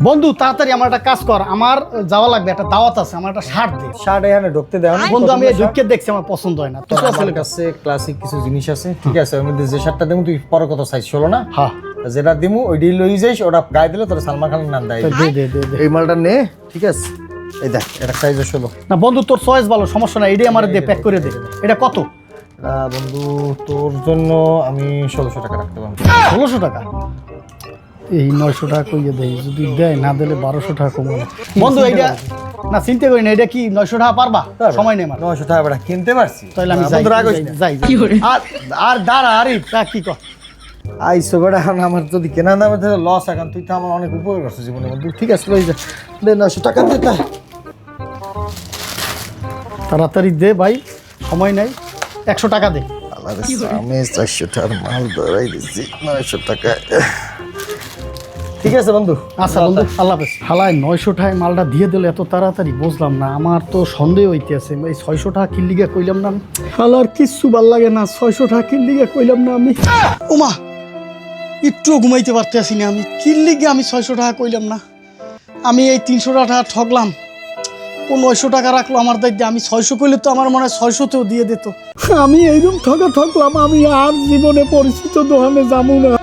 বন্ধু তাড়াতাড়ি আমার একটা কাজ কর, আমার যাওয়া লাগবে, একটা দাওয়াত আছে, আমার একটা শার্ট দে। শার্ট এখানে ঢুকতে দেও না বন্ধু আমি ঢুকে দেখছি, আমার পছন্দ হয় না। তো আমার কাছে ক্লাসিক কিছু জিনিস আছে, ঠিক আছে? ওর মধ্যে যে শার্টটা দেবো তুই পরে কত সাইজ ষোলো না, হ্যাঁ যেটা দিমু ওইটাই লই যাইস, ওটা গায়ে দিলে তোর সালমান খানের নাম দেয়। দে দে দে দে। এই মালটা নে, ঠিক আছে? এই দেখ এটা সাইজ 16। না বন্ধু তোর চয়েস ভালো, সমস্যা নাই, এটাই আমার দে, প্যাক করে দে। এটা কত? বন্ধু তোর জন্য আমি 1600 টাকা রাখতে পারবো। 1600 টাকা? এই 900 টাকা কইয়ে দেয়, যদি দেয় না দিলে 1200 টাকা কমে। বন্ধু এইটা না চিন্তা করি না, এটা কি 900 টাকা পারবা? সময় নেই আমার। 900 টাকা বেটা কিনতে পারছি, তাহলে আমি যাই যাই। আর আর দাঁড়া, আরে কি কর আইসো বেটা, এখন আমার যদি কেনা দামে লস, এখন তুই তো আমার অনেক উপকার করছিস জীবনে বন্ধু। ঠিক আছে লই যা, দে 900 টাকা দে। তাড়াতাড়ি দে ভাই, সময় নাই। 100 টাকা দে। আমি 400 টাকার মাল ধরাই দিচ্ছি 900 টাকা। ঠিক আছে বন্ধু। আচ্ছা বন্ধু, আল্লাহ হাফেজ। হালায় 900 টাকায় মালটা দিয়ে দিলে এত তাড়াতাড়ি, বুঝলাম না। আমার তো সন্দেহ হইতেছে, এই 600 টাকা কিল্লিগা কইলাম না। হালার কিচ্ছু ভাল লাগে না, 600 টাকা কিল্লিগা কইলাম না আমি। ওমা, একটু ঘুমাইতে পারতেছি না আমি। কিল্লিগা আমি 600 টাকা কইলাম না। আমি এই 300 টাকা ঠকলাম, ও 900 টাকা রাখলো আমার দায়িত্ব। আমি 600 কইলে তো আমার মনে হয় 600তেও দিয়ে দিত। আমি এইরকম ঠকলাম, আমি আর জীবনে পরিচিত দোকানে যাবো না।